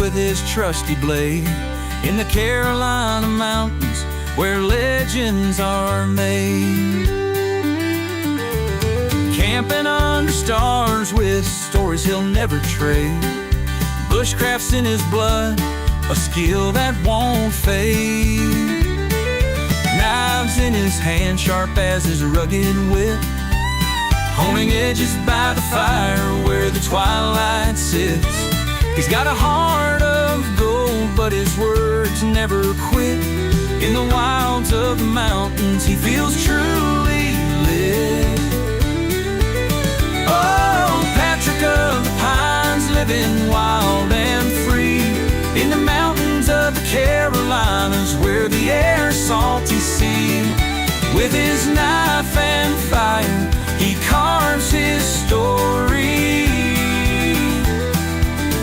with his trusty blade. In the Carolina mountains where legends are made. Camping under stars with stories he'll never trade. Bushcraft's in his blood, a skill that won't fade. Knives in his hand, sharp as his rugged wit, honing edges by the fire where the twilight sits. He's got a heart of gold, but his words never quit. In the wilds of the mountains, he feels truly lit. Oh, Patrick of the Pines, living wild and free. In the mountains of the Carolinas, where the air's salty sea. With his knife and fire, he carves his story.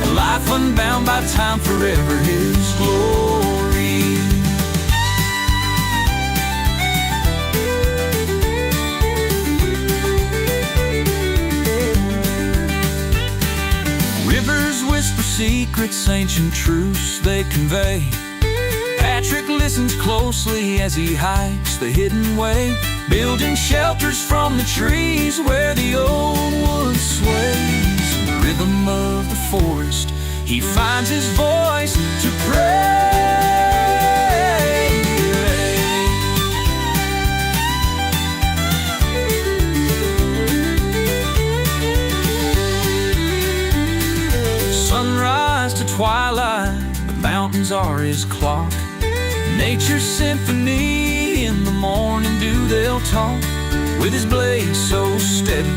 A life unbound by time, forever his glory. Rivers whisper secrets, ancient truths they convey. Patrick listens closely as he hikes the hidden way, building shelters from the trees where the old wood sways. In the rhythm of the forest, he finds his voice to pray. Sunrise to twilight, the mountains are his clock. Nature's symphony, in the morning dew they'll talk. With his blade so steady,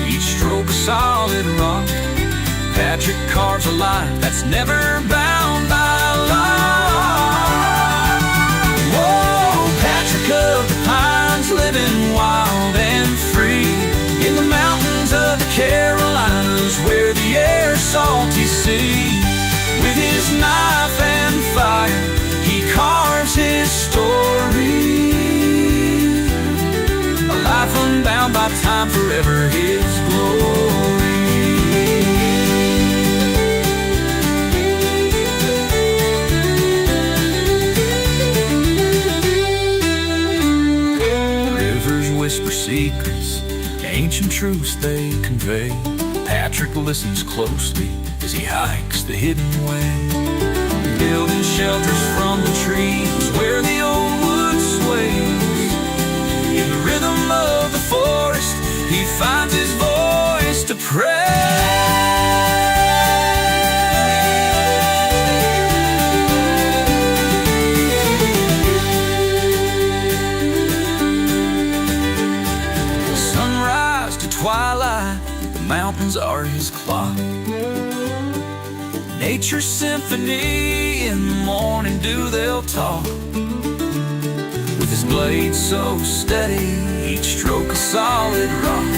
each stroke a solid rock. Patrick carves a life that's never bound by law. Whoa, Patrick of the Pines, living wild and free. In the mountains of the Carolinas, where the air's salty sea. With his knife and fire, he carves his story. A life unbound by time, forever his glory. Rivers whisper secrets, ancient truths they convey. Patrick listens closely as he hikes the hidden way, building shelters from the trees where the old wood sways. In the rhythm of the forest, he finds his voice to pray. Sunrise to twilight, the mountains are his clock. Nature's symphony, in the morning dew they'll talk. With his blade so steady, each stroke a solid rock.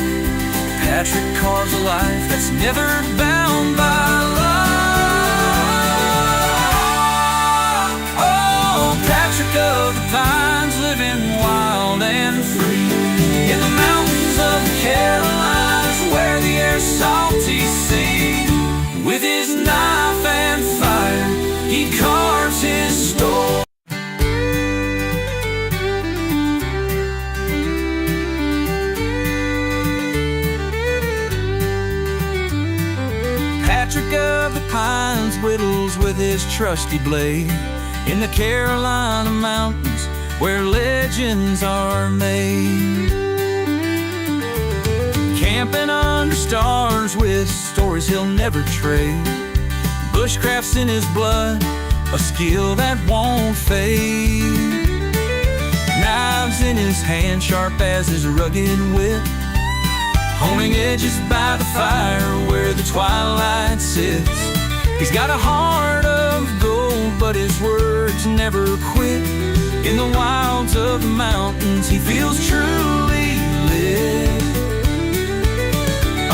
Patrick carves a life that's never bound by law. Oh, Patrick of the Pines, living wild and free. In the mountains of the Carolinas, where the air's salty sea. With his knife and fire, he carves his story. Patrick of the Pines whittles with his trusty blade. In the Carolina mountains, where legends are made. Camping under stars with stories he'll never trade. Bushcraft's in his blood, a skill that won't fade. Knives in his hand, sharp as his rugged wit, honing edges by the fire where the twilight sits. He's got a heart of gold, but his words never quit. In the wilds of the mountains, he feels truly lit.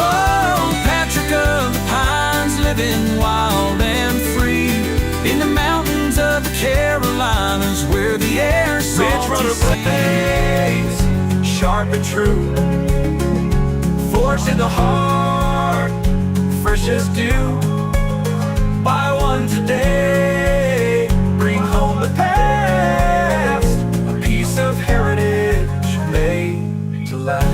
Oh, Patrick of the Pines, living wild and free. In the mountains of the Carolinas, where the air's salty blades, sharp and true, forged in the heart, fresh as dew. By one today. Bring home the past, a piece of heritage made to last.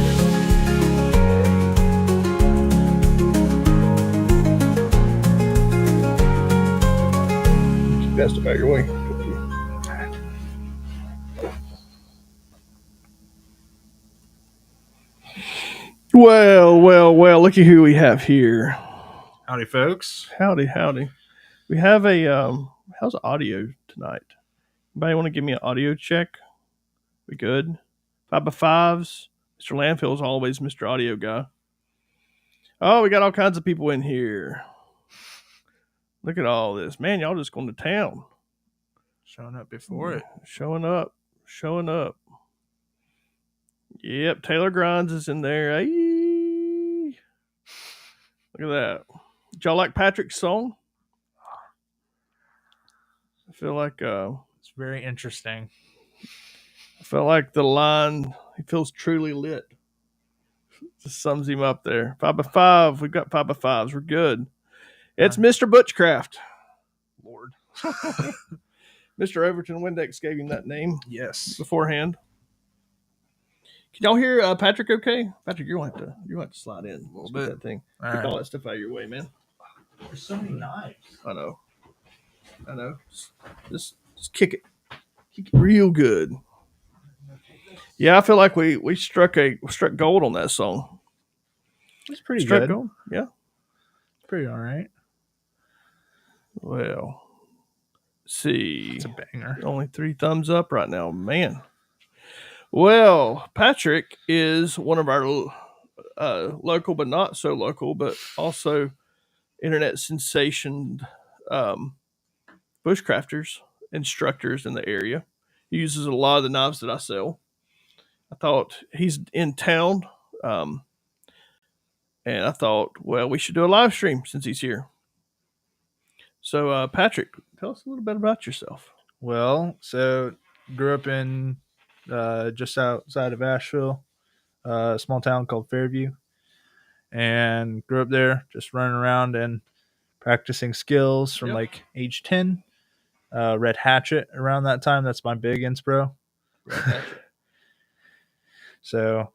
Best about your way. Well, look at who we have here. Howdy, folks. Howdy. We have a how's the audio tonight? Anybody want to give me an audio check? We good? 5x5s. Mr. Landfill's always Mr. Audio guy. Oh, we got all kinds of people in here. Look at all this. Man, y'all just going to town. Showing up before it. Showing up. Yep, Taylor Grinds is in there. Hey. Look at that. Did y'all like Patrick's song? I feel like It's very interesting. I felt like the line, he feels truly lit. Just sums him up there. 5x5. We've got 5x5s. We're good. It's Mr. Bushcraft. Lord. Mr. Overton Windex gave him that name Yes. beforehand. Can y'all hear Patrick okay? Patrick, you're going to have to slide in a little bit. That thing. Take all that stuff out of your way, man. There's so many knives. I know. Just kick it. Kick it real good. Yeah, I feel like we struck gold on that song. It's pretty Struck good. gold. Yeah. It's pretty all right. Well, see. It's a banger. Only 3 thumbs up right now, man. Well, Patrick is one of our local, but not so local, but also internet sensation bushcrafters, instructors in the area. He uses a lot of the knives that I sell. I thought he's in town, and I thought, well, we should do a live stream since he's here. So, Patrick, tell us a little bit about yourself. Well, so grew up in just outside of Asheville, a small town called Fairview, and grew up there just running around and practicing skills from like age 10. Red Hatchet around that time. That's my big inspiro. Red Hatchet. So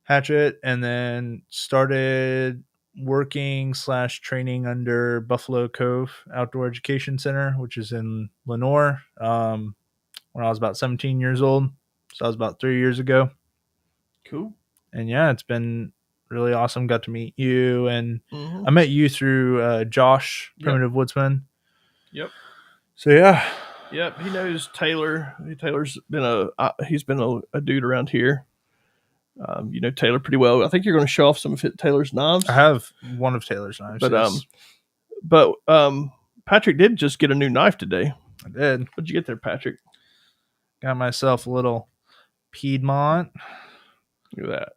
Hatchet, and then started working / training under Buffalo Cove Outdoor Education Center, which is in Lenore, when I was about 17 years old. So that was about 3 years ago. Cool. And yeah, it's been really awesome. Got to meet you, and I met you through Josh, Primitive Woodsman. Yep. So yeah. Yep, he knows Taylor. Taylor's been he's been a dude around here. You know Taylor pretty well. I think you're going to show off some of Taylor's knives. I have one of Taylor's knives. But Patrick did just get a new knife today. I did. What'd you get there, Patrick? Got myself a little Piedmont. Look at that.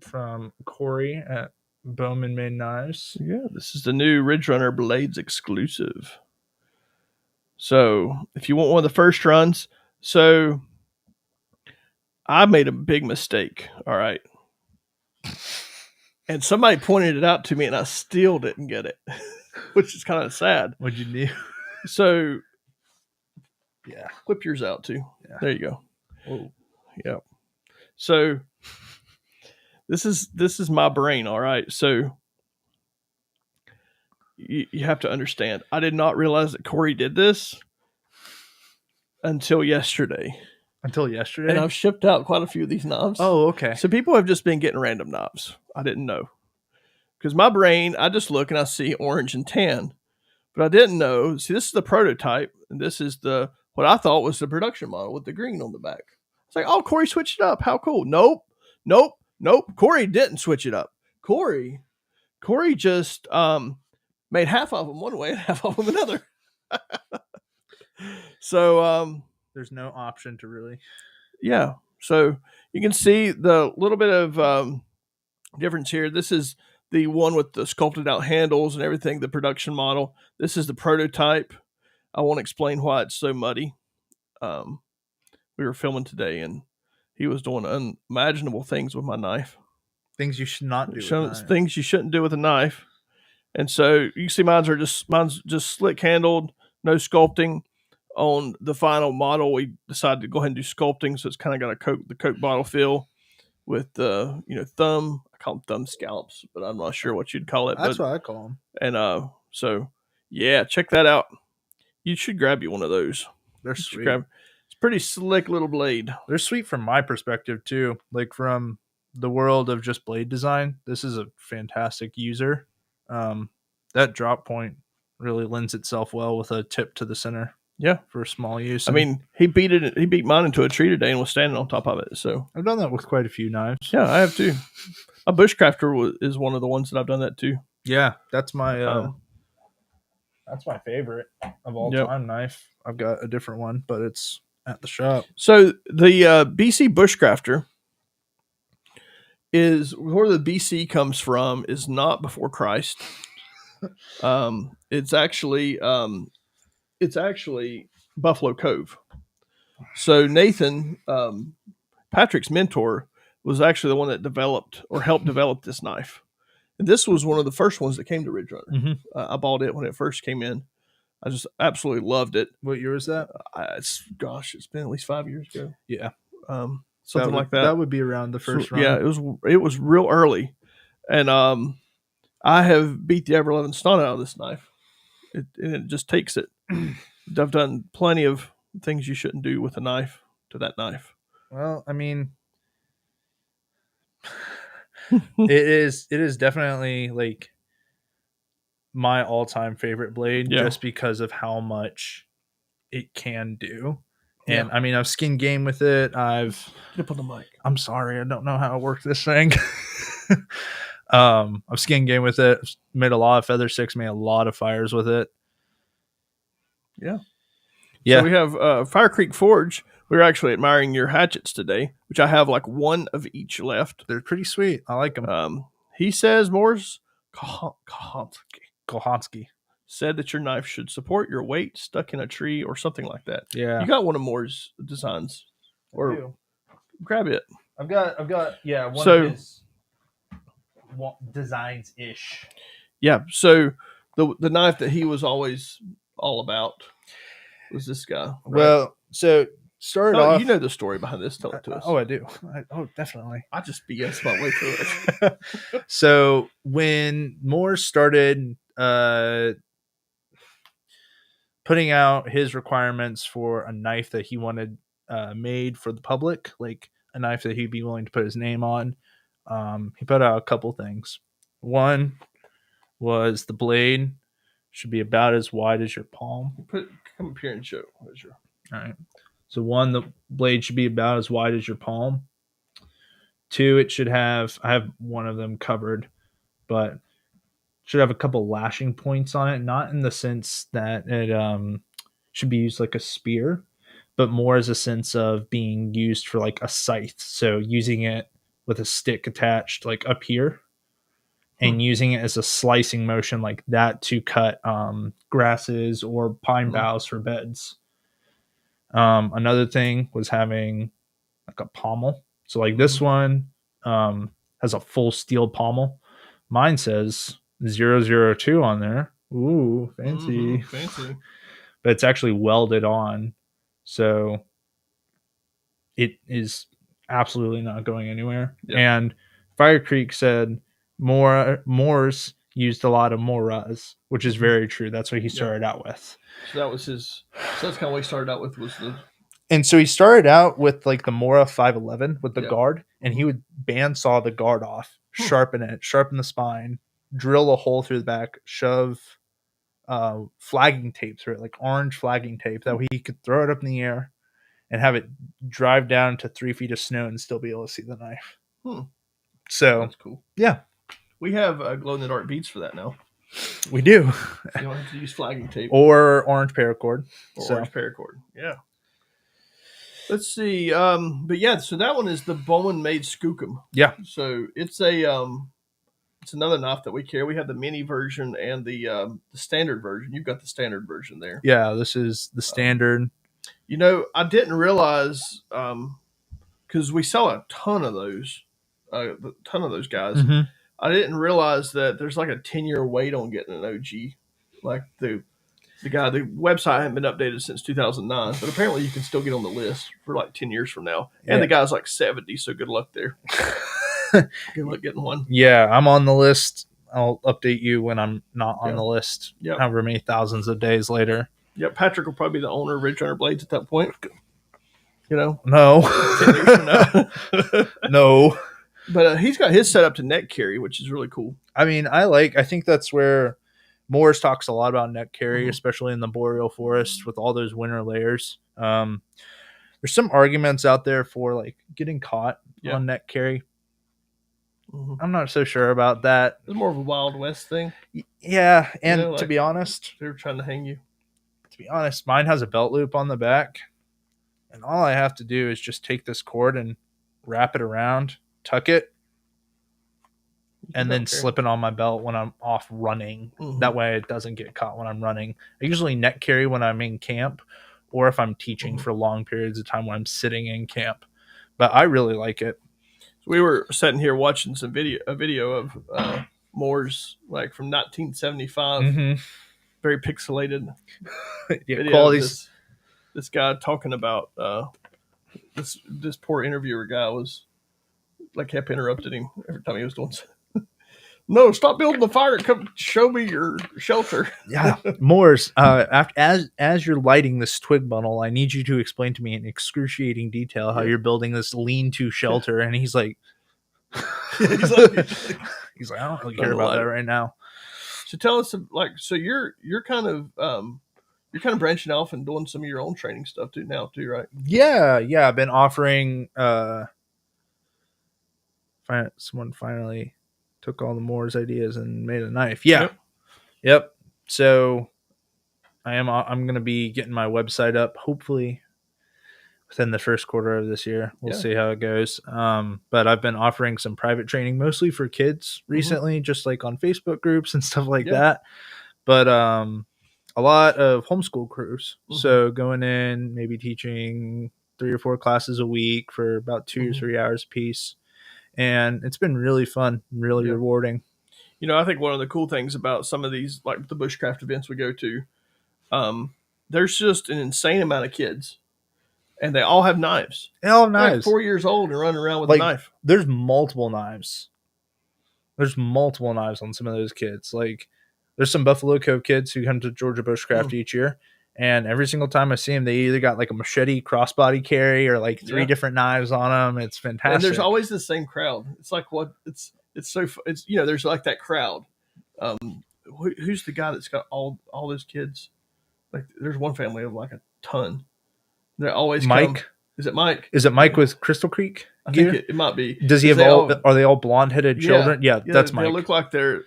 From Corey at Bowman Made Knives. Yeah, this is the new Ridge Runner Blades exclusive. So if you want one of the first runs, so I made a big mistake. All right. And somebody pointed it out to me and I still didn't get it, which is kind of sad. What'd you do? So Yeah. whip yours out too. Yeah. There you go. Whoa. Yeah. So this is my brain. All right. So you have to understand, I did not realize that Corey did this until yesterday. Until yesterday? And I've shipped out quite a few of these knives. Oh, okay. So people have just been getting random knives. I didn't know. Because my brain, I just look and I see orange and tan. But I didn't know. See, this is the prototype. And this is what I thought was the production model with the green on the back. It's like, oh, Corey switched it up. How cool. Nope. Corey didn't switch it up. Corey just made half of them one way and half of them another. So there's no option to really. Yeah. So you can see the little bit of difference here. This is the one with the sculpted out handles and everything, the production model. This is the prototype. I won't explain why it's so muddy. We were filming today and he was doing unimaginable things with my knife. Things you should not do. Things you shouldn't do with a knife. And so you can see mine's just slick handled, no sculpting. On the final model, we decided to go ahead and do sculpting, so it's kind of got the Coke bottle feel with the thumb. I call them thumb scallops, but I'm not sure what you'd call it. That's what I call them. And so yeah, check that out. You should grab you one of those. They're sweet. It's pretty slick little blade. They're sweet from my perspective too. Like from the world of just blade design, this is a fantastic user. That drop point really lends itself well with a tip to the center. Yeah, for small use. I mean, he beat mine into a tree today and was standing on top of it. So I've done that with quite a few knives. Yeah, I have too. A Bushcrafter is one of the ones that I've done that too. Yeah, that's my favorite of all time knife. I've got a different one, but it's at the shop. So the BC Bushcrafter is where the BC comes from. Is not before Christ. It's actually Buffalo Cove. So Nathan, Patrick's mentor, was actually the one that developed or helped develop this knife. And this was one of the first ones that came to Ridge Runner. Mm-hmm. I bought it when it first came in. I just absolutely loved it. What year was that? It's been at least 5 years ago. Yeah. Something like that. That would be around the first run. Yeah, it was real early. And I have beat the ever-loving snot out of this knife. It just takes it. I've done plenty of things you shouldn't do with a knife to that knife. Well, I mean, it is definitely like my all-time favorite blade, just because of how much it can do. And I mean, I've skin game with it. Get up on the mic. I'm sorry, I don't know how to work this thing. I've skin game with it. Made a lot of feather sticks. Made a lot of fires with it. Yeah. Yeah. So we have Fire Creek Forge. We were actually admiring your hatchets today, which I have like one of each left. They're pretty sweet. I like them. He says Morris Kohansky said that your knife should support your weight stuck in a tree or something like that. Yeah. You got one of Moore's designs. Or grab it. I've got one of his designs ish. Yeah. So the knife that he was always all about was this guy. Right? Well, so started off. You know the story behind this. Tell it to us. Oh, I do. Definitely. I just BS my way through it. So when Moore started putting out his requirements for a knife that he wanted made for the public, like a knife that he'd be willing to put his name on, he put out a couple things. One was the blade should be about as wide as your palm. Come up here and show. All right. So one, the blade should be about as wide as your palm. Two, it should have, I have one of them covered, but should have a couple lashing points on it, not in the sense that it should be used like a spear, but more as a sense of being used for like a scythe. So using it with a stick attached like up here and using it as a slicing motion like that to cut grasses or pine boughs for beds. Another thing was having like a pommel. So like this one has a full steel pommel. Mine says 002 on there. Ooh, fancy. Fancy. But it's actually welded on. So it is absolutely not going anywhere. Yep. And Fire Creek said Moore's used a lot of Moras, which is very true. That's what he started out with. So that was his. So that's kind of what he started out with. And so he started out with like the Mora 511 with the guard, and he would bandsaw the guard off, sharpen the spine, drill a hole through the back, shove flagging tape through it, like orange flagging tape, that he could throw it up in the air and have it drive down to 3 feet of snow and still be able to see the knife. So that's cool. Yeah. We have glow-in-the-dark beads for that now. We do. You don't have to use flagging tape. Or orange paracord. Orange paracord. Yeah. Let's see. But yeah, so that one is the Bowman made Skookum. Yeah. So it's it's another knife that we carry. We have the mini version and the standard version. You've got the standard version there. Yeah, this is the standard. I didn't realize because we sell a ton of those guys. Mm-hmm. I didn't realize that there's like a 10-year wait on getting an OG. Like the website hadn't been updated since 2009, but apparently you can still get on the list for like 10 years from now. And the guy's like 70, so good luck there. Good luck getting one. Yeah, I'm on the list. I'll update you when I'm not on the list. However many thousands of days later. Yeah, Patrick will probably be the owner of Ridge Runner Blades at that point. You know? No. 10 years from now. No. But he's got his set up to net carry, which is really cool. I mean, I think that's where Moores talks a lot about net carry, especially in the boreal forest with all those winter layers. There's some arguments out there for like getting caught on net carry. I'm not so sure about that. It's more of a Wild West thing. Yeah, and like, to be honest, they're trying to hang you. To be honest, mine has a belt loop on the back, and all I have to do is just take this cord and wrap it around, tuck it, and then slip it on my belt when I'm off running. That way it doesn't get caught when I'm running. I usually net carry when I'm in camp or if I'm teaching for long periods of time when I'm sitting in camp. But I really like it. So we were sitting here watching a video of Moore's like from 1975. Very pixelated. Qualities. This guy talking about this poor interviewer guy was like kept interrupting him every time he was doing something. No, stop building the fire. Come show me your shelter. Yeah. Moores, as you're lighting this twig bundle, I need you to explain to me in excruciating detail how you're building this lean-to shelter. And he's like, he's like, I don't really care about that right now. So tell us, like, so you're kind of branching off and doing some of your own training stuff too, right? Yeah. I've been offering. Someone finally took all the Moore's ideas and made a knife. Yep. So I'm going to be getting my website up hopefully within the first quarter of this year. We'll see how it goes. But I've been offering some private training mostly for kids recently, just like on Facebook groups and stuff like that. But a lot of homeschool crews. So going in, maybe teaching 3 or 4 classes a week for about 2 or 3 hours a piece. And it's been really fun, really rewarding. You know, I think one of the cool things about some of these, like the Bushcraft events we go to, there's just an insane amount of kids. And they all have knives. They all have knives. Like 4 years old and running around with a knife. There's multiple knives. There's multiple knives on some of those kids. Like, there's some Buffalo Cove kids who come to Georgia Bushcraft each year. And every single time I see them, they either got like a machete crossbody carry or like 3 different knives on them. It's fantastic. And there's always the same crowd. It's like it's you know, there's like that crowd. Who's the guy that's got all those kids? Like there's one family of like a ton. They're always Mike. Is it Mike? Is it Mike with Crystal Creek? I think it might be. Does he have are they all blonde-headed children? Yeah, that's Mike. They look like they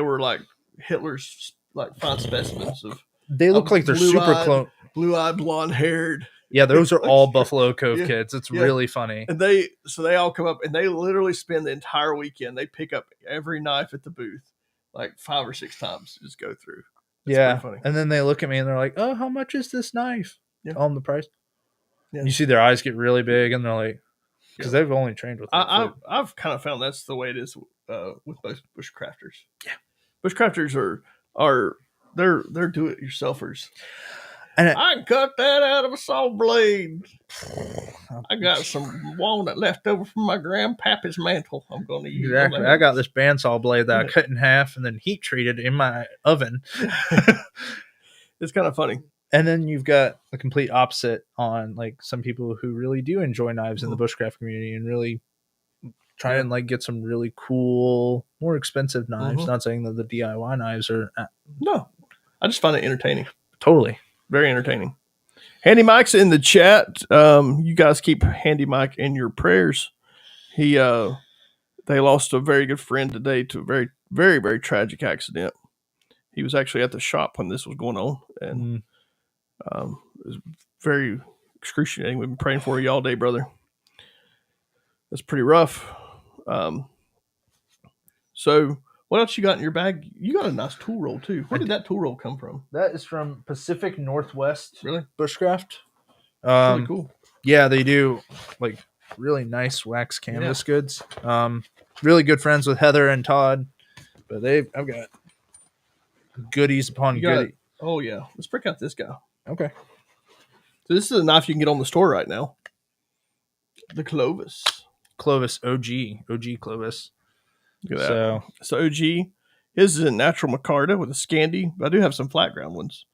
were like Hitler's like fine specimens of. They look like they're super clone, blue-eyed, blonde-haired. Yeah, those are all Buffalo Cove kids. It's really funny. And they all come up and they literally spend the entire weekend. They pick up every knife at the booth like 5 or 6 times. Just go through. It's funny. And then they look at me and they're like, "Oh, how much is this knife?" Tell them the price. Yeah. You see their eyes get really big and they're like, because they've only trained with. I've kind of found that's the way it is with most Bushcrafters. Yeah, Bushcrafters are they're do-it-yourselfers. And I cut that out of a saw blade. I got some walnut left over from my grandpappy's mantle. I'm going to use exactly. I got this bandsaw blade that I cut in half and then heat treated in my oven. It's kind of funny. And then you've got the complete opposite on like some people who really do enjoy knives in the Bushcraft community and really try and like get some really cool, more expensive knives. Not saying that the DIY knives are. No, I just find it entertaining. Totally. Very entertaining. Handy Mike's in the chat. You guys keep Handy Mike in your prayers. They lost a very good friend today to a very, very, very tragic accident. He was actually at the shop when this was going on, and it was very excruciating. We've been praying for you all day, brother. That's pretty rough. So what else you got in your bag? You got a nice tool roll too. Where did that tool roll come from? That is from Pacific Northwest. Really? Bushcraft. Really cool. Yeah, they do like really nice wax canvas goods. really good friends with Heather and Todd, but I've got goodies upon You got, goodies. oh yeah, let's break out this guy. Okay. So this is a knife you can get on the store right now. The Clovis. Clovis OG Clovis. Look at that. So OG, his is a natural micarta with a Scandi, but I do have some flat ground ones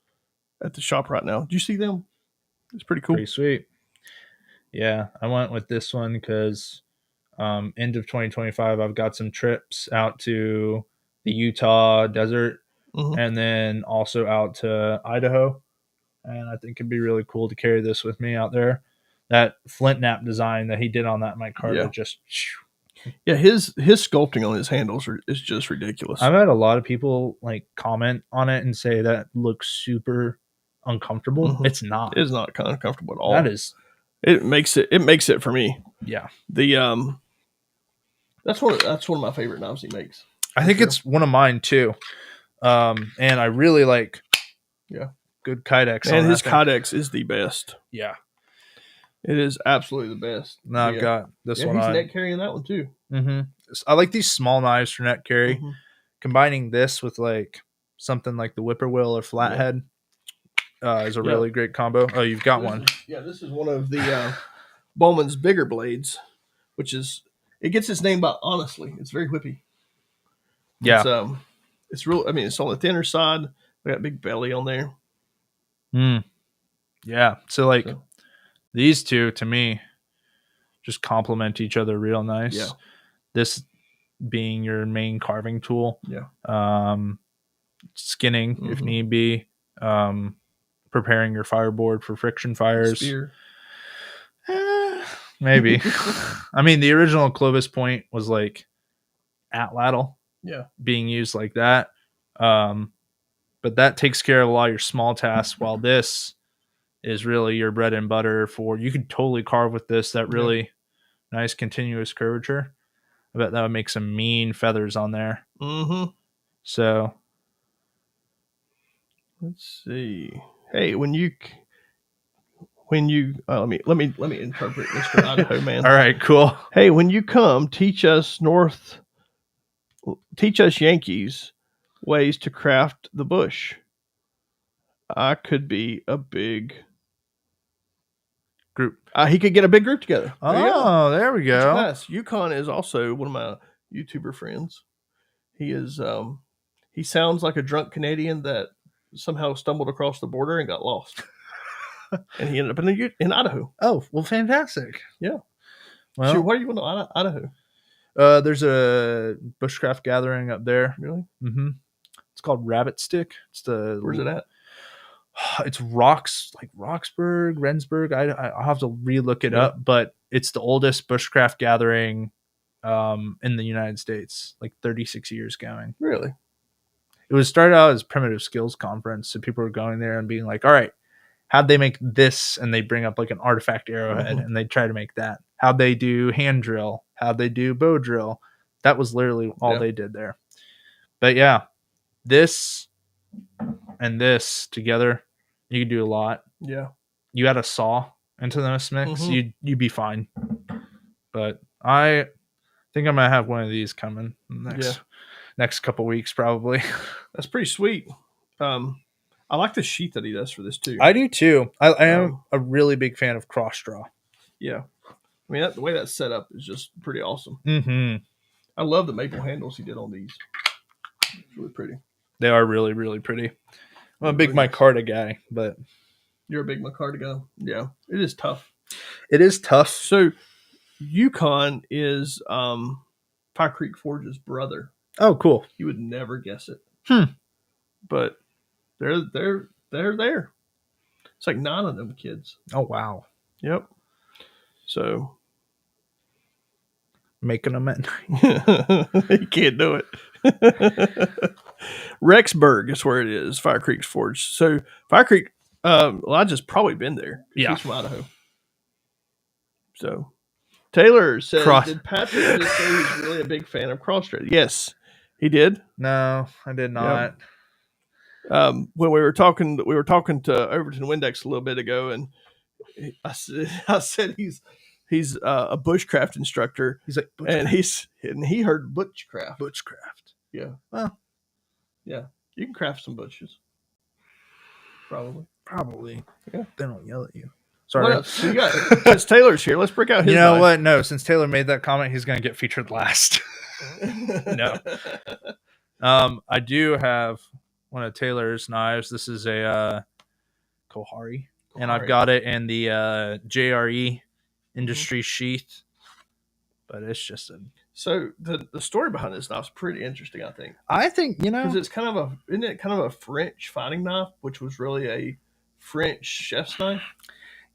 at the shop right now. Do you see them? It's pretty cool. Pretty sweet. Yeah, I went with this one because end of 2025, I've got some trips out to the Utah desert and then also out to Idaho. And I think it'd be really cool to carry this with me out there. That flint knap design that he did on that micarta just... Yeah, his sculpting on his handles is just ridiculous. I've had a lot of people like comment on it and say that looks super uncomfortable. It's not. It is not kind of comfortable at all. That is. It makes it for me. Yeah. The that's one of my favorite knives he makes. I think it's one of mine too. And I really like good Kydex. And his Kydex is the best. Yeah. It is absolutely the best. Now I've got this one. He's on. net carrying that one too. I like these small knives for net carry. Combining this with like something like the whippoorwill or flathead is a really great combo. Oh, you've got one. This is one of the Bowmans bigger blades, which is it gets its name by honestly. It's very whippy. Yeah. It's real. I mean, it's on the thinner side. They got big belly on there. Yeah. So like these two to me just complement each other real nice. Yeah. This being your main carving tool. Yeah. Skinning if need be. Preparing your fireboard for friction fires. Spear. Maybe. I mean, the original Clovis point was like atlatl. Yeah. Being used like that. But that takes care of a lot of your small tasks, while this is really your bread and butter for, you could totally carve with this, that really nice continuous curvature. I bet that would make some mean feathers on there. So let's see. Hey, when you let me interpret Mr. Idaho man. All right, cool. Hey, when you come, teach us Yankees ways to craft the bush. I could be a big group. He could get a big group together. There we go. Nice. Yukon is also one of my YouTuber friends. He is he sounds like a drunk Canadian that somehow stumbled across the border and got lost. And he ended up in Idaho. Oh, well, fantastic. Yeah. Well, so where are you going to Idaho? There's a bushcraft gathering up there. Really? It's called Rabbit Stick. Where's it at? It's like Roxburgh, Rendsburg. I'll have to relook it up, but it's the oldest bushcraft gathering in the United States, like 36 years going. Really? It was started out as primitive skills conference, so people were going there and being like, all right, how'd they make this? And they bring up like an artifact arrowhead and they try to make that. How'd they do hand drill? How'd they do bow drill? That was literally all they did there. But yeah, this and this together, you could do a lot. Yeah. You add a saw into this mix, you'd be fine. But I think I'm going to have one of these coming next couple weeks, probably. That's pretty sweet. I like the sheath that he does for this too. I do too. I am a really big fan of cross draw. Yeah. I mean, the way that's set up is just pretty awesome. I love the maple handles he did on these. It's really pretty. They are really, really pretty. I'm a big micarta guy, but... You're a big micarta guy? Yeah. It is tough. It is tough. So, Yukon is Fire Creek Forge's brother. Oh, cool. You would never guess it. But they're there. It's like 9 of them kids. Oh, wow. Yep. So... Making them at night. You can't do it. Rexburg is where it is, Fire Creek's Forge. So Fire Creek, Elijah's probably been there. Yeah. He's from Idaho. So Taylor says, did Patrick just say he's really a big fan of cross-thread? Yes, he did. No, I did not. When we were talking to Overton Windex a little bit ago, and I said he's He's a bushcraft instructor. He's like, And he heard Bushcraft. Bushcraft. Yeah. Well, yeah. You can craft some bushes. Probably. Yeah. They don't yell at you. What Sorry. else? Since Taylor's here, let's break out his You know knife. what? No, since Taylor made that comment, he's going to get featured last. No. I do have one of Taylor's knives. This is a Kohari, and I've got it in the JRE industry sheath. But it's just a. So the story behind this knife is pretty interesting, I think. I think because it's isn't it kind of a French fighting knife, which was really a French chef's knife?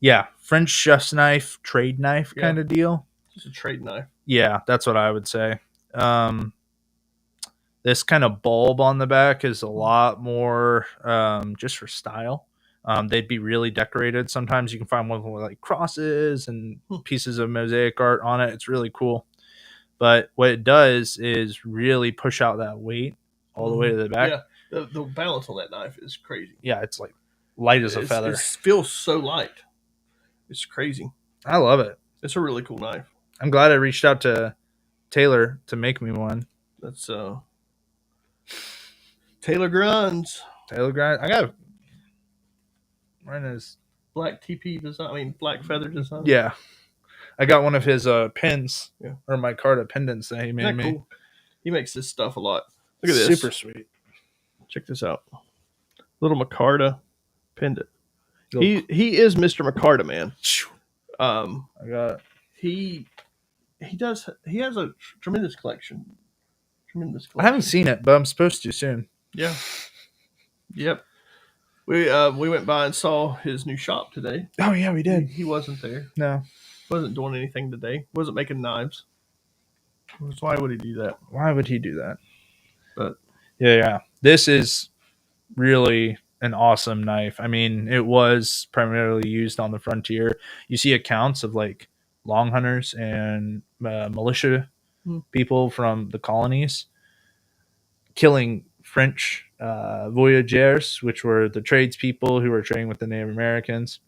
Yeah, French chef's knife, trade knife kind of deal. Just a trade knife. Yeah, that's what I would say. This kind of bulb on the back is a lot more just for style. They'd be really decorated. Sometimes you can find one with like crosses and pieces of mosaic art on it. It's really cool. But what it does is really push out that weight all the way to the back. Yeah, the balance on that knife is crazy. Yeah, it's like light as a feather. It feels so light. It's crazy. I love it. It's a really cool knife. I'm glad I reached out to Taylor to make me one. That's Taylor Grinds. Taylor Grind. I got mine is black TP design. I mean, black feather design. Yeah, I got one of his pins or micarta pendants that he made me. Cool? He makes this stuff a lot. Look at this. Super sweet. Check this out. Little micarta pendant. He is Mr. Micarta, man. I got he has a tremendous collection. I haven't seen it, but I'm supposed to soon. Yeah. Yep. We went by and saw his new shop today. Oh yeah, we did. He wasn't there. No. Wasn't doing anything today. Wasn't making knives. Why would he do that? Why would he do that? But yeah. This is really an awesome knife. I mean, it was primarily used on the frontier. You see accounts of like long hunters and militia people from the colonies killing French voyageurs, which were the tradespeople who were trading with the Native Americans,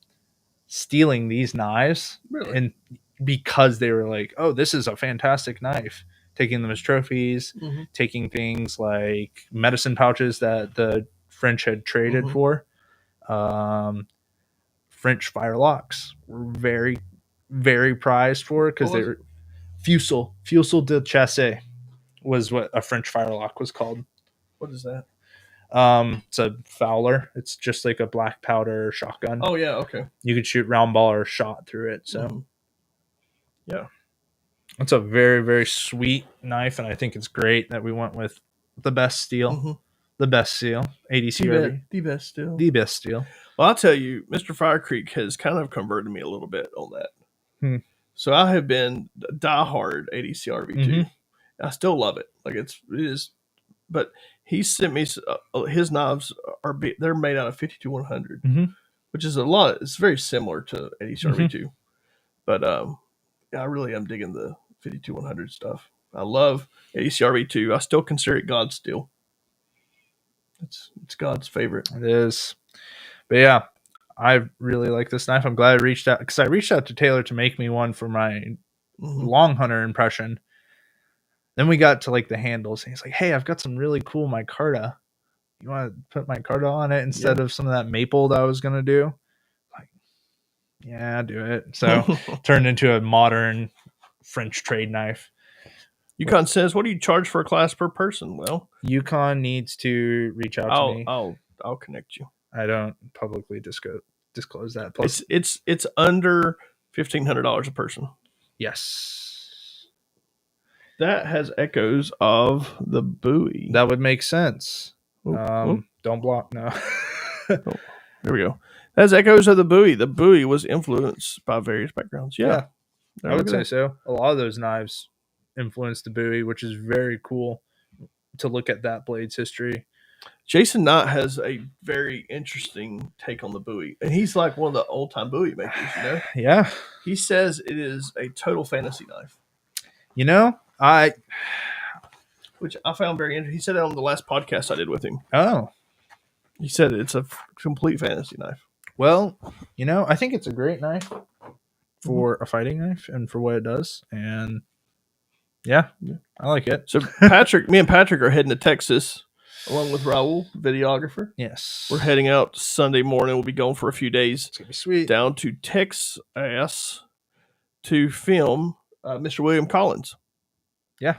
stealing these knives. Really? And because they were like, oh, this is a fantastic knife, taking them as trophies, taking things like medicine pouches that the French had traded for. French firelocks were very, very prized for because they were fusil de chasse was what a French firelock was called. What is that? It's a Fowler. It's just like a black powder shotgun. Oh yeah, okay. You could shoot round ball or shot through it. So yeah, it's a very, very sweet knife, and I think it's great that we went with the best steel. The best steel, ADC the best steel. The best steel. Well, I'll tell you, Mr. Fire Creek has kind of converted me a little bit on that. So I have been diehard ADC RV2. I still love it. Like it is, but he sent me his knives they're made out of 52-100, which is a lot. It's very similar to ADC RV2, but I really am digging the 52-100 stuff. I love ADC RV2. I still consider it God's steel. It's God's favorite. It is. But yeah, I really like this knife. I'm glad I reached out because I reached out to Taylor to make me one for my long hunter impression. Then we got to like the handles, and he's like, "Hey, I've got some really cool micarta. You want to put micarta on it instead of some of that maple that I was gonna do?" Like, yeah, do it. So turned into a modern French trade knife. Yukon says, "What do you charge for a class per person?" Well, Yukon needs to reach out to me. I'll connect you. I don't publicly disclose that. Plus, it's under $1,500 a person. Yes, that has echoes of the buoy. That would make sense. Don't block now. There we go. That has echoes of the buoy. The buoy was influenced by various backgrounds. Yeah. I would say so. A lot of those knives influenced the buoy, which is very cool to look at that blade's history. Jason Knott has a very interesting take on the buoy, and he's like one of the old-time buoy makers, you know? Yeah. He says it is a total fantasy knife. You know, which I found very interesting. He said it on the last podcast I did with him. Oh. He said it's a complete fantasy knife. Well, you know, I think it's a great knife for a fighting knife and for what it does. And yeah, I like it. So me and Patrick are heading to Texas along with Raul, videographer. Yes. We're heading out Sunday morning. We'll be going for a few days. It's going to be sweet. Down to Texas to film Mr. William Collins. Yeah.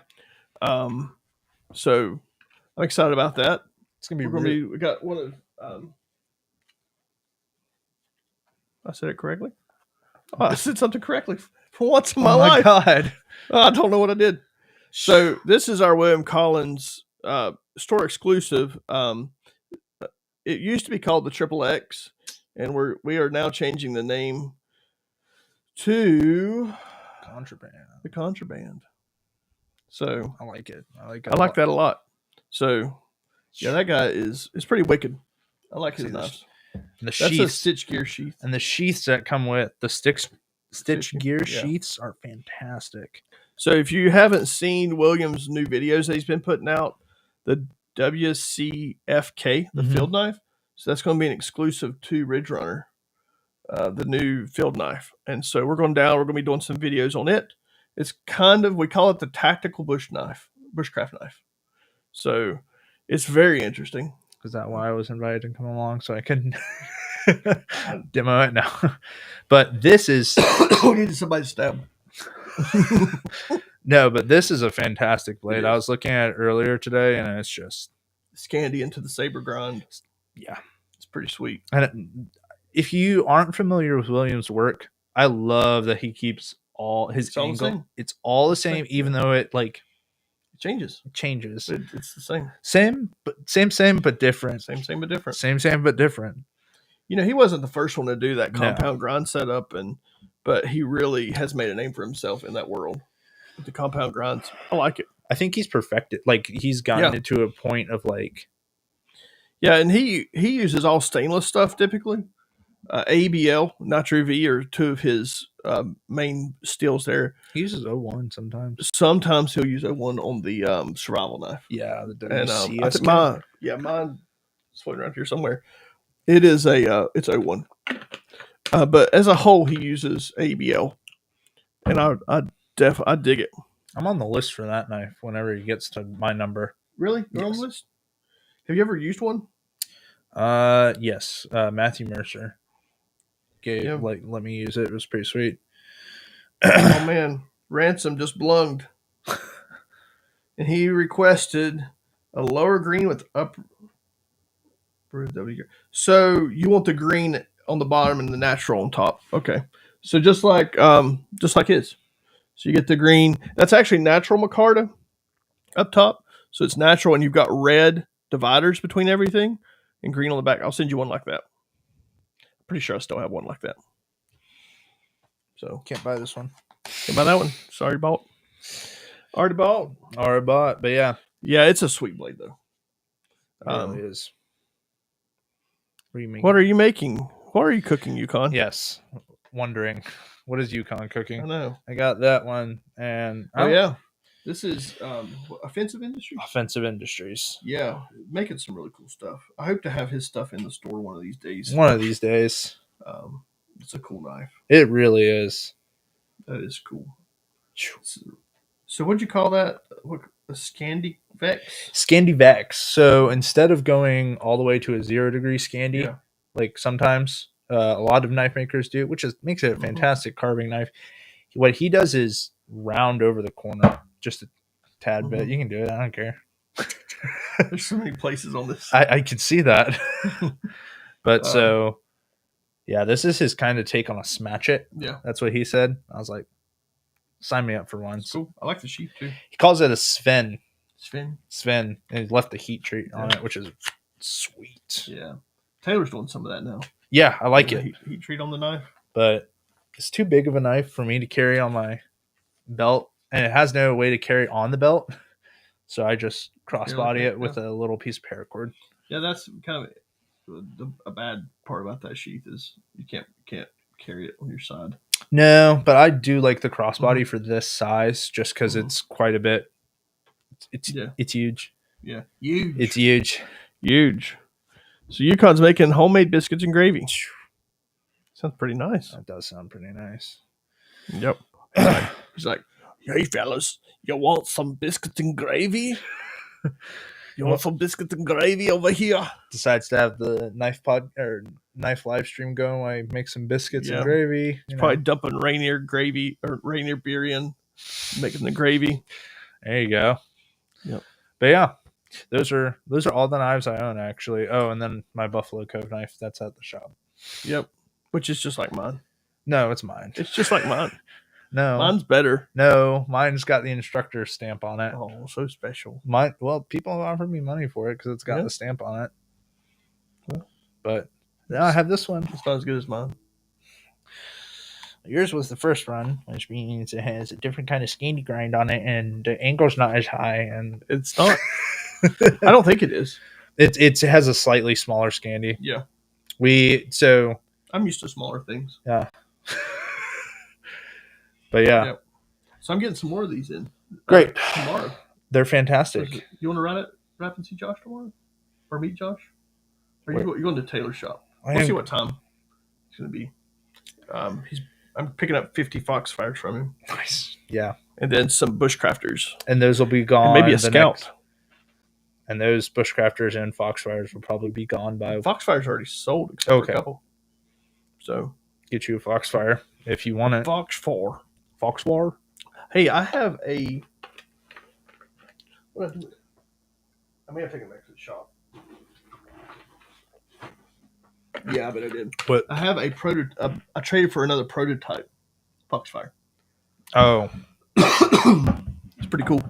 So I'm excited about that. It's going to be we got one of I said it correctly. Oh, I said something correctly for once in my life. Oh my God. I don't know what I did. So this is our William Collins store exclusive. It used to be called the Triple X, and we are now changing the name to the Contraband. So I like it. I like that a lot. So yeah, that guy is pretty wicked. I like his knives. That's a stitch gear sheath, and the sheaths that come with the stitch gear yeah. sheaths are fantastic. So if you haven't seen William's new videos that he's been putting out, the WCFK, the field knife, so that's going to be an exclusive to Ridge Runner, the new field knife. And so we're going to be doing some videos on it. It's we call it the tactical bushcraft knife. So it's very interesting. Is that why I was invited to come along so I can demo it now? But this is we needed somebody to stab. No, but this is a fantastic blade. I was looking at it earlier today, and it's just Scandi into the saber grind. Yeah, it's pretty sweet. And if you aren't familiar with William's work, I love that he keeps all his angle. It's all the same, even though it changes. It's the same. Same but different. Same but different. Same but different. You know, he wasn't the first one to do that compound grind setup, but he really has made a name for himself in that world with the compound grinds. I like it. I think he's perfected. Like, he's gotten it to a point of yeah, and he uses all stainless stuff typically. ABL, Nitro V are two of his main steels there. He uses 01 sometimes. Sometimes he'll use 01 on the survival knife. Yeah, the WCS. I think mine's floating around here somewhere. It is it's 01. But as a whole, he uses ABL, and I dig it. I'm on the list for that knife whenever he gets to my number. Really? You're on the list? Have you ever used one? Yes. Matthew Mercer. Let me use it. It was pretty sweet. Oh man, Ransom just blunged, and he requested a lower green with upper. So you want the green on the bottom and the natural on top. Okay. So just like his. So you get the green. That's actually natural micarta up top. So it's natural, and you've got red dividers between everything and green on the back. I'll send you one like that. Pretty sure I still have one like that. So can't buy this one. Can't buy that one. Sorry, bought. Already bought. But yeah. Yeah, it's a sweet blade though. It really is. What are you making? What are you cooking, Yukon? Yes. Wondering. What is Yukon cooking? I know. I got that one. And yeah. This is Offensive Industries? Offensive Industries. Yeah. Making some really cool stuff. I hope to have his stuff in the store one of these days. It's a cool knife. It really is. That is cool. So what'd you call that? A Scandi Vex? Scandi Vex. So instead of going all the way to a 0 degree Scandi, like sometimes a lot of knife makers do, which makes it a fantastic carving knife. What he does is round over the corner just a tad bit. You can do it. I don't care. There's so many places on this. I can see that. But yeah, this is his kind of take on a smatch it. Yeah. That's what he said. I was like, sign me up for one. Cool. I like the sheath too. He calls it a Sven. Sven. And he left the heat treat on it, which is sweet. Yeah. Taylor's doing some of that now. Yeah, I like it. Heat treat on the knife. But it's too big of a knife for me to carry on my belt, and it has no way to carry on the belt. So I just crossbody it with a little piece of paracord. Yeah, that's kind of a bad part about that sheath is you can't carry it on your side. No, but I do like the crossbody for this size just because it's quite a bit. It's huge. Yeah, huge. It's huge. So Yukon's making homemade biscuits and gravy. Sounds pretty nice. That does sound pretty nice. Yep. He's like, hey fellas, you want some biscuits and gravy? You want some biscuits and gravy over here? Decides to have the knife live stream going while I make some biscuits Yeah. and gravy. Probably dumping Rainier gravy or Rainier beer in, making the gravy. There you go. Yep. But yeah, those are all the knives I own actually. Oh, and then my Buffalo Cove knife that's at the shop. Yep. Which is just like mine. No, it's mine. It's just like mine. No, Mine's better. No, mine's got the instructor stamp on it. Oh, so special. People offered me money for it because it's got the stamp on it. Well, but now I have this one. It's not as good as mine. Yours was the first run, which means it has a different kind of scandy grind on it, and the angle's not as high. And it's not. I don't think it is. It has a slightly smaller scandy. Yeah. I'm used to smaller things. Yeah. But yeah. Yep. So I'm getting some more of these in. Great. Tomorrow. They're fantastic. You want to rap and see Josh tomorrow? Or meet Josh? Or you're going to Taylor's shop? We'll see what time it's going to be. I'm picking up 50 Foxfires from him. Nice. Yeah. And then some Bushcrafters. And those will be gone. And maybe a Scout. And those Bushcrafters and Foxfires will probably be gone by... Foxfire's already sold except for a couple. So... Get you a Foxfire if you want it. Foxfire. Foxfire? Hey, I have a... What did I do with it? I may have taken it back to the shop. Yeah, but I did. What? I have a prototype. I traded for another prototype Foxfire. Oh. It's pretty cool.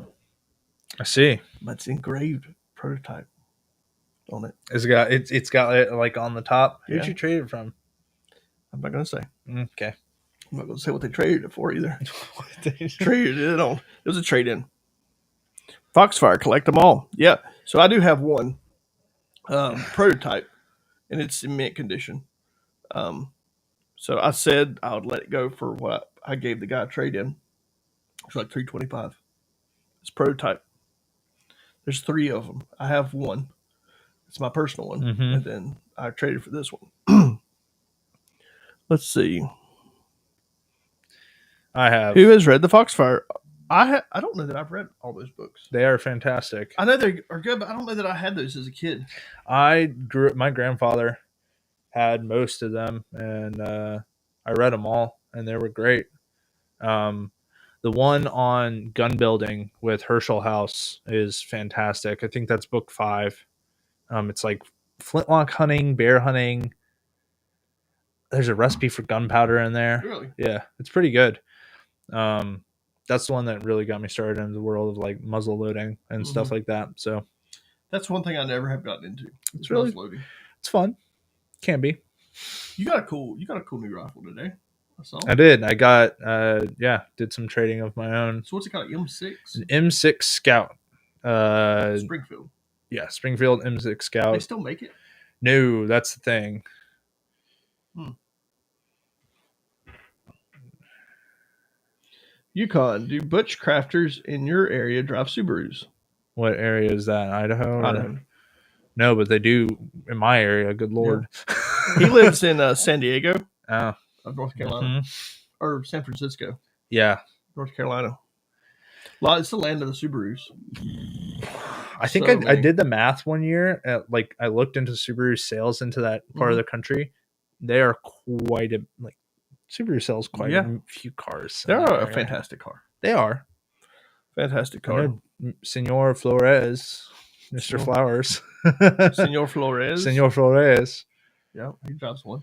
I see. But it's engraved prototype on it. It's got it like on the top. Yeah. Who'd you trade it from? I'm not going to say. Okay. I'm not going to say what they traded it for either. Traded it on. It was a trade-in. Foxfire, collect them all. Yeah. So I do have one prototype, and it's in mint condition. So I said I would let it go for what I gave the guy a trade-in. It's like $325. It's prototype. There's 3 of them. I have one. It's my personal one, and then I traded for this one. Let's see. I have. Who has read the Foxfire? I don't know that I've read all those books. They are fantastic. I know they are good, but I don't know that I had those as a kid. My grandfather had most of them, and I read them all, and they were great. The one on gun building with Herschel House is fantastic. I think that's book 5. It's like flintlock hunting, bear hunting. There's a recipe for gunpowder in there. Really? Yeah, it's pretty good. That's the one that really got me started into the world of like muzzle loading and stuff like that. So that's one thing I never have gotten into. It's really loading. It's fun. Can be. You got a cool new rifle today. I did. I got did some trading of my own. So what's it called? M6? An M6 Scout. Springfield. Yeah, Springfield M6 Scout. They still make it? No, that's the thing. Yukon, do Bushcrafters in your area drive Subarus? What area is that? Idaho? Idaho. No, but they do in my area. Good Lord. Yeah. He lives in San Diego. Oh. Of North Carolina. Or San Francisco. Yeah. North Carolina. It's the land of the Subarus. I think I did the math one year. I looked into Subaru sales into that part of the country. They are quite Subaru sells quite a few cars. They're a fantastic car. They are. Fantastic car. Senor Flores. Mr. Flowers. Senor Flores. Senor Flores. Yeah, he drives one.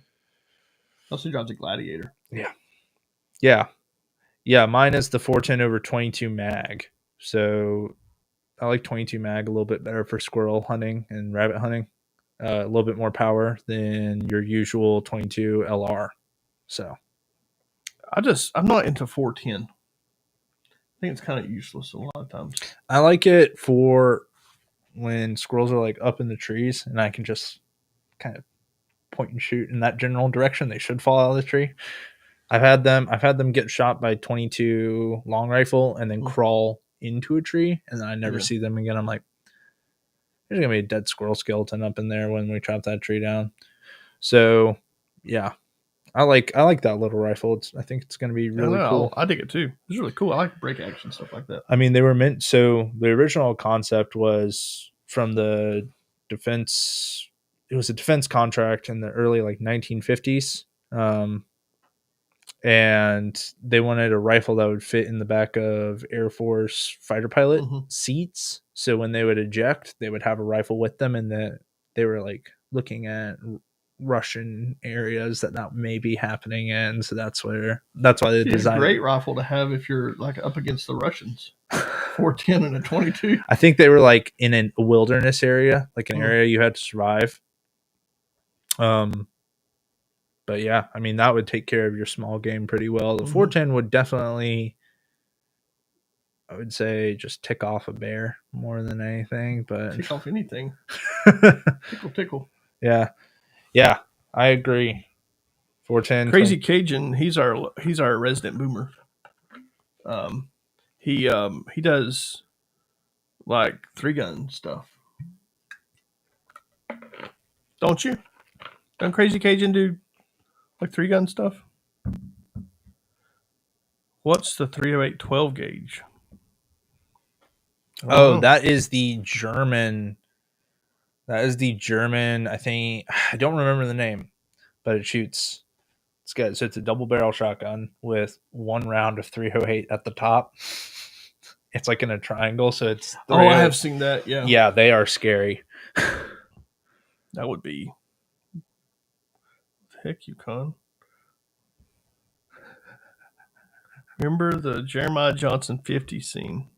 Also drives a Gladiator. Yeah. Yeah. Yeah, mine is the 410/22 mag. So I like 22 mag a little bit better for squirrel hunting and rabbit hunting. A little bit more power than your usual 22 LR. So I'm not into 410. I think it's kind of useless a lot of times. I like it for when squirrels are like up in the trees and I can just kind of point and shoot in that general direction. They should fall out of the tree. I've had them get shot by 22 long rifle and then crawl into a tree, and then I never see them again. I'm like, there's gonna be a dead squirrel skeleton up in there when we chop that tree down. So yeah, I like that little rifle. I think it's going to be really cool. I dig it too. It's really cool. I like break action stuff like that. I mean, they were meant. So the original concept was from the defense. It was a defense contract in the early 1950s, and they wanted a rifle that would fit in the back of Air Force fighter pilot seats. So when they would eject, they would have a rifle with them, and that they were looking at Russian areas that may be happening in. So that's why they designed a great rifle to have if you're up against the Russians. 410 and a 22. I think they were in a wilderness area, an area you had to survive. But yeah, I mean, that would take care of your small game pretty well. The 410 would definitely, I would say, just tick off a bear more than anything. But tick off anything. Tickle. Yeah, I agree. 410. Crazy Cajun, he's our resident boomer. He does 3-gun stuff. Don't you? Don't Crazy Cajun do 3-gun stuff? What's the 308 12 gauge? Oh, that is the German. I think, I don't remember the name, but it shoots. It's good. So it's a double barrel shotgun with 1 round of 308 at the top. It's in a triangle, so it's. I have seen that. Yeah. Yeah, they are scary. That would be. Heck, you con. Remember the Jeremiah Johnson 50 scene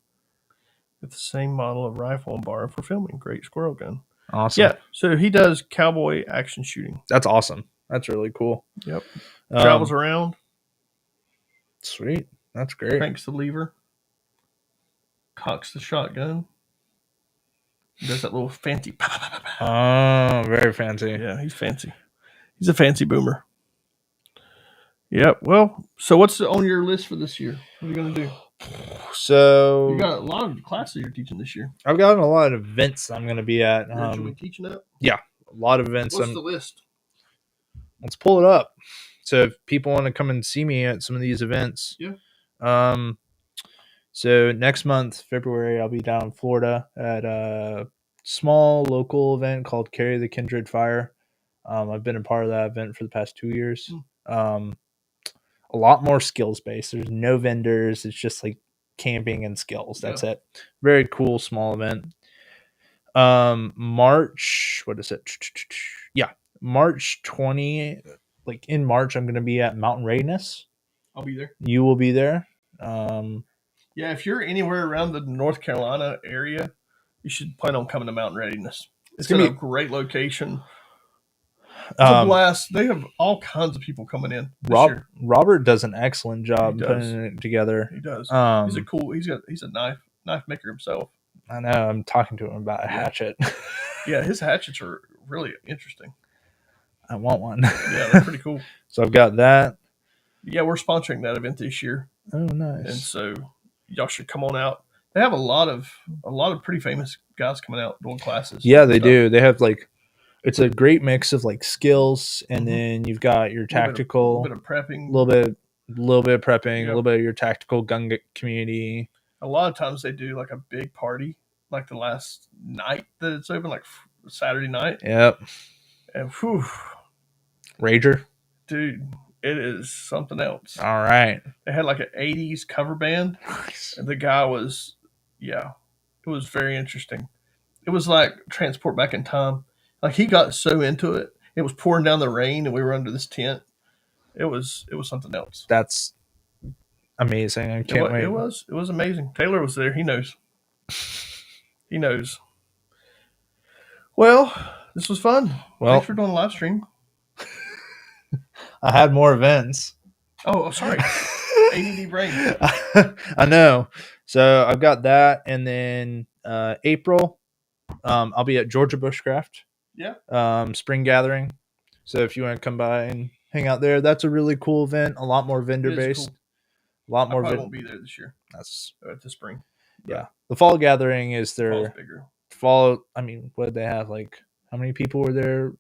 with the same model of rifle and bar for filming. Great squirrel gun. Awesome. Yeah, so he does cowboy action shooting. That's awesome. That's really cool. Yep. Travels around. Sweet. That's great. Cranks the lever. Cocks the shotgun. Does that little fancy. Oh, very fancy. Yeah, he's fancy. He's a fancy boomer. Yep. Well, so what's on your list for this year? What are you going to do? So you got a lot of classes you're teaching this year. I've got a lot of events I'm going to be at. You're teaching at? Yeah, a lot of events. What's the list? Let's pull it up. So if people want to come and see me at some of these events, so next month, February, I'll be down in Florida at a small local event called Carry the Kindred Fire. I've been a part of that event for the past 2 years. A lot more skills based. There's no vendors. It's just camping and skills. That's it. Very cool small event. March, what is it? Yeah, March 20. In March, I'm going to be at Mountain Readiness. I'll be there. You will be there. Yeah, if you're anywhere around the North Carolina area, you should plan on coming to Mountain Readiness. It's going to be a great location. It's a blast. They have all kinds of people coming in. Robert does an excellent job putting it together. He does. He's a knife maker himself. I know. I'm talking to him about a hatchet. Yeah, his hatchets are really interesting. I want one. Yeah, they're pretty cool. So I've got that. Yeah, we're sponsoring that event this year. Oh, nice. And so y'all should come on out. They have a lot of pretty famous guys coming out doing classes. Yeah, they do. They have it's a great mix of skills, and then you've got your tactical, a little bit of prepping, a little bit of prepping, a little bit of your tactical gun community. A lot of times they do a big party, the last night that it's open, Saturday night. Yep. And whew, Rager, dude, it is something else. All right. They had an 80s cover band, and the guy was, it was very interesting. It was transport back in time. He got so into it. It was pouring down the rain, and we were under this tent. It was something else. That's amazing. I can't wait. It was amazing. Taylor was there. He knows. He knows. Well, this was fun. Well, thanks for doing a live stream. I had more events. Oh, sorry. ADD brain. I know. So I've got that, and then April, I'll be at Georgia Bushcraft. Yeah. Spring gathering. So if you want to come by and hang out there, that's a really cool event. A lot more vendor based. Cool. A lot more. I won't be there this year. That's at the spring. Yeah. The fall gathering is their bigger. Fall. I mean, what did they have? How many people were there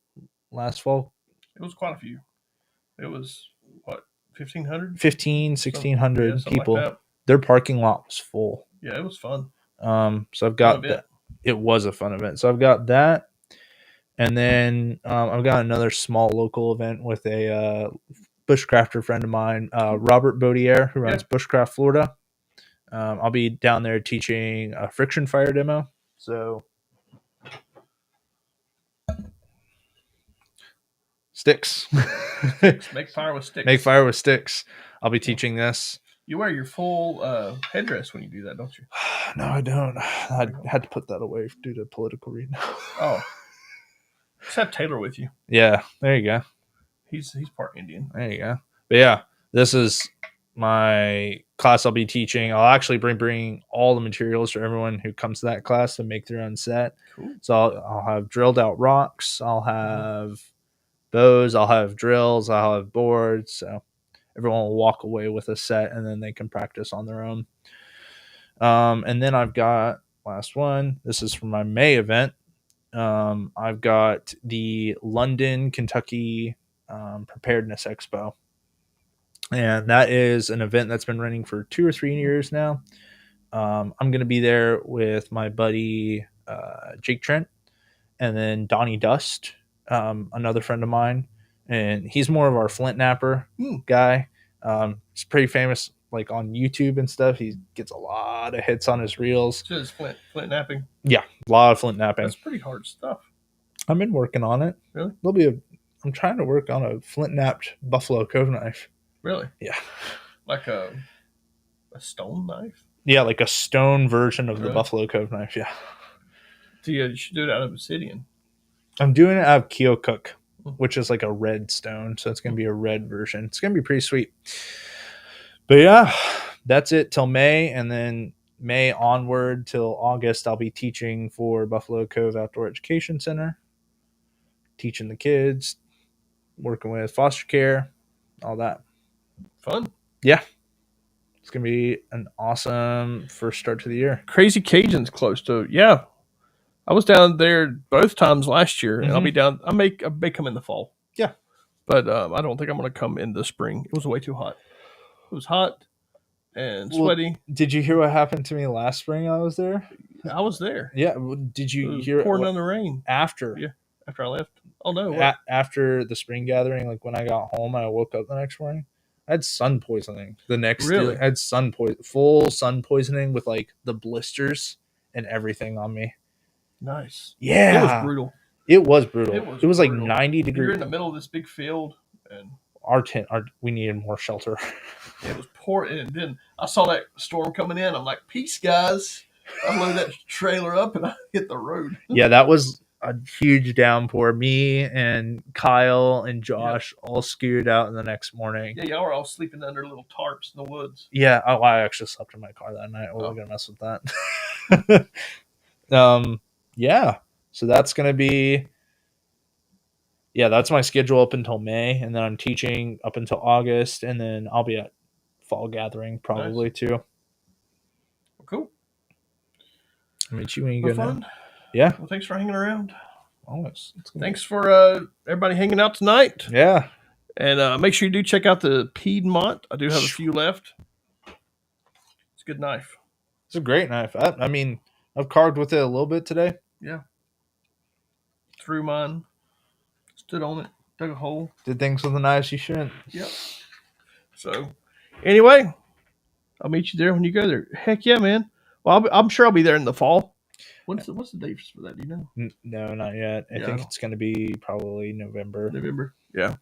last fall? It was quite a few. It was what, 1,500? 1,600 something people. like that. Their parking lot was full. Yeah, it was fun. So I've got that. It was a fun event. So I've got that. And then I've got another small local event with a Bushcrafter friend of mine, Robert Baudier, who runs Bushcraft, Florida. I'll be down there teaching a friction fire demo. So sticks. Make fire with sticks. Make fire with sticks. I'll be teaching this. You wear your full headdress when you do that, don't you? No, I don't. I had to put that away due to political reason. Oh. Just have Taylor with you. Yeah, there you go. He's part Indian. There you go. But yeah, this is my class I'll be teaching. I'll actually bring all the materials for everyone who comes to that class to make their own set. Cool. So I'll have drilled out rocks. I'll have bows. I'll have drills. I'll have boards. So everyone will walk away with a set, and then they can practice on their own. And then I've got last one. This is for my May event. I've got the London, Kentucky Preparedness Expo. And that is an event that's been running for 2 or 3 years now. I'm going to be there with my buddy Jake Trent, and then Donnie Dust, another friend of mine. And he's more of our flint napper guy. He's pretty famous like on YouTube and stuff. He gets a lot of hits on his reels. Just flint napping. Yeah, a lot of flint napping. That's pretty hard stuff. I've been working on it. Really? I'm trying to work on a flint napped Buffalo Cove knife. Really? Yeah. Like a stone knife? Yeah, like a stone version of the Buffalo Cove knife. Yeah. You should do it out of obsidian. I'm doing it out of Keokuk, which is like a red stone. So it's going to be a red version. It's going to be pretty sweet. But yeah, that's it till May. And then May onward till August, I'll be teaching for Buffalo Cove Outdoor Education Center. Teaching the kids, working with foster care, all that. Fun. Yeah. It's going to be an awesome first start to the year. Crazy Cajun's close to, yeah. I was down there both times last year, and I'll be down. I may come in the fall. Yeah. But I don't think I'm going to come in the spring. It was way too hot. It was hot and sweaty. Well, did you hear what happened to me last spring I was there? I was there. Yeah. Did you hear pouring on the rain. After? Yeah. After I left. Oh, no. After the spring gathering, like when I got home, I woke up the next morning. I had sun poisoning the next day. I had full sun poisoning with like the blisters and everything on me. Nice. Yeah. It was brutal. It was like 90 degrees. You're in the middle of this big field, and we needed more shelter. It was pouring, and then I saw that storm coming in. I'm like, peace, guys. I loaded that trailer up, and I hit the road. Yeah, that was a huge downpour. Me and Kyle and Josh all scooted out in the next morning. Yeah, y'all were all sleeping under little tarps in the woods. Yeah, I actually slept in my car that night. I wasn't gonna mess with that. Yeah, so that's gonna be. Yeah, that's my schedule up until May, and then I'm teaching up until August, and then I'll be at fall gathering probably too. Well, cool. I meet you when you go fun. Yeah. Well, thanks for hanging around. Always. Thanks for everybody hanging out tonight. Yeah. And make sure you do check out the Piedmont. I do have a few left. It's a good knife. It's a great knife. I mean, I've carved with it a little bit today. Yeah. Threw mine. Stood on it. Dug a hole. Did things with the knives you shouldn't. Yep. So, anyway, I'll meet you there when you go there. Heck yeah, man. Well, I'm sure I'll be there in the fall. What's the date for that? Do you know? No, not yet. I think it's going to be probably November. Yeah.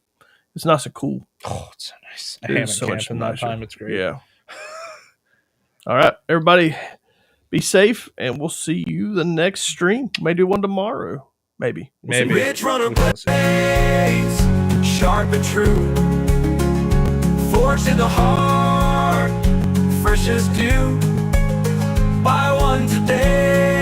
It's nice and cool. Oh, it's so nice. It is so much in that time. It's great. Yeah. All right, everybody, be safe, and we'll see you the next stream. May do one tomorrow. Maybe. Maybe. Rich runner blades, sharp and true, forged in the heart, fresh as dew. Buy one today.